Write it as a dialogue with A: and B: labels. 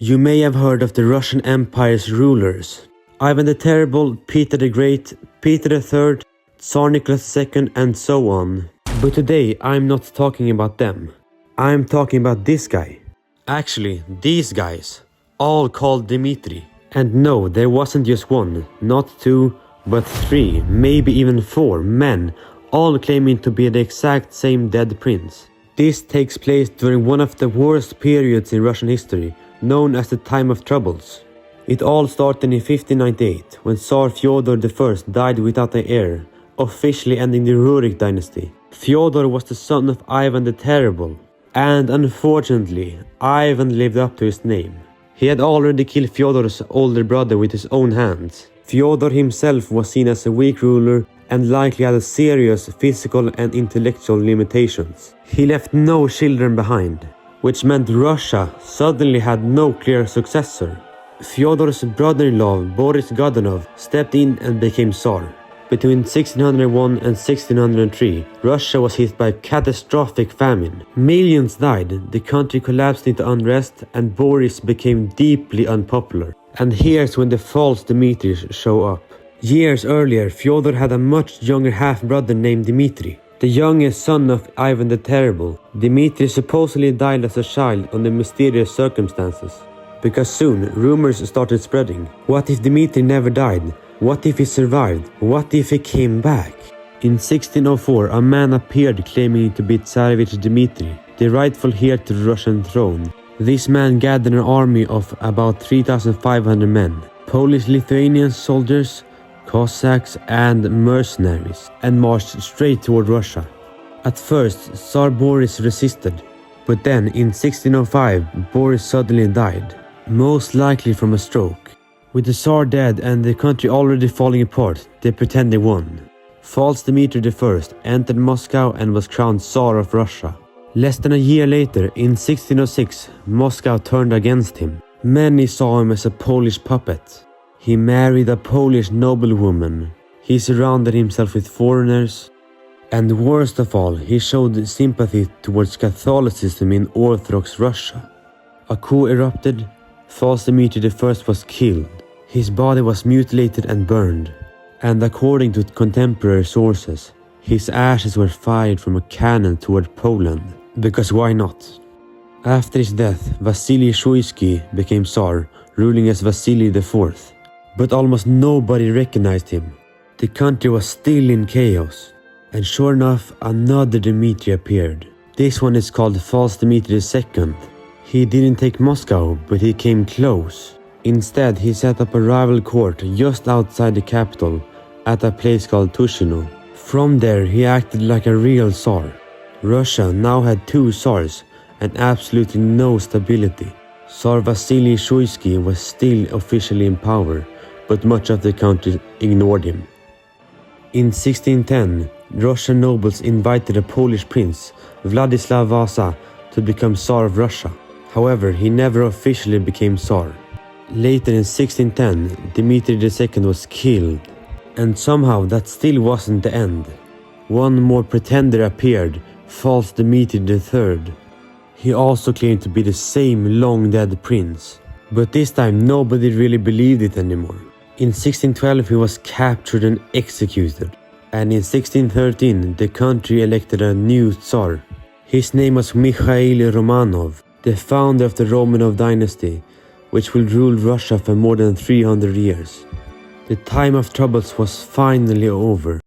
A: You may have heard of the Russian Empire's rulers. Ivan the Terrible, Peter the Great, Peter III, Tsar Nicholas II, and so on. But today I'm not talking about them. I'm talking about this guy. Actually, these guys. All called Dmitry. And no, there wasn't just one, not two, but three, maybe even four men, all claiming to be the exact same dead prince. This takes place during one of the worst periods in Russian history, known as the Time of Troubles. It all started in 1598, when Tsar Fyodor I died without an heir, officially ending the Rurik dynasty. Fyodor was the son of Ivan the Terrible, and unfortunately, Ivan lived up to his name. He had already killed Fyodor's older brother with his own hands. Fyodor himself was seen as a weak ruler and likely had serious physical and intellectual limitations. He left no children behind, which meant Russia suddenly had no clear successor. Fyodor's brother-in-law Boris Godunov stepped in and became Tsar. Between 1601 and 1603, Russia was hit by a catastrophic famine. Millions died, the country collapsed into unrest, and Boris became deeply unpopular. And here's when the false Dmitrys show up. Years earlier, Fyodor had a much younger half-brother named Dmitry, the youngest son of Ivan the Terrible. Dmitry supposedly died as a child under mysterious circumstances. Because soon, rumors started spreading. What if Dmitry never died? What if he survived? What if he came back? In 1604, a man appeared claiming to be Tsarevich Dmitry, the rightful heir to the Russian throne. This man gathered an army of about 3,500 men, Polish-Lithuanian soldiers, Cossacks and mercenaries, and marched straight toward Russia. At first, Tsar Boris resisted, but then in 1605, Boris suddenly died, most likely from a stroke. With the Tsar dead and the country already falling apart, they pretend they won. False Dmitry I entered Moscow and was crowned Tsar of Russia. Less than a year later, in 1606, Moscow turned against him. Many saw him as a Polish puppet. He married a Polish noblewoman. He surrounded himself with foreigners. And worst of all, he showed sympathy towards Catholicism in Orthodox Russia. A coup erupted. False Dmitry I was killed. His body was mutilated and burned, and according to contemporary sources, his ashes were fired from a cannon toward Poland, because why not? After his death, Vasily Shuysky became Tsar, ruling as Vasily IV, but almost nobody recognized him. The country was still in chaos, and sure enough, another Dmitry appeared. This one is called False Dmitry II. He didn't take Moscow, but he came close. Instead, he set up a rival court just outside the capital, at a place called Tushino. From there, he acted like a real Tsar. Russia now had two Tsars, and absolutely no stability. Tsar Vasily Shuysky was still officially in power, but much of the country ignored him. In 1610, Russian nobles invited a Polish prince, Vladislav Vasa, to become Tsar of Russia. However, he never officially became Tsar. Later in 1610, Dmitry II was killed. And somehow that still wasn't the end. One more pretender appeared, False Dmitry III. He also claimed to be the same long-dead prince. But this time nobody really believed it anymore. In 1612 he was captured and executed. And in 1613 the country elected a new Tsar. His name was Mikhail Romanov, the founder of the Romanov dynasty, which will rule Russia for more than 300 years. The time of troubles was finally over.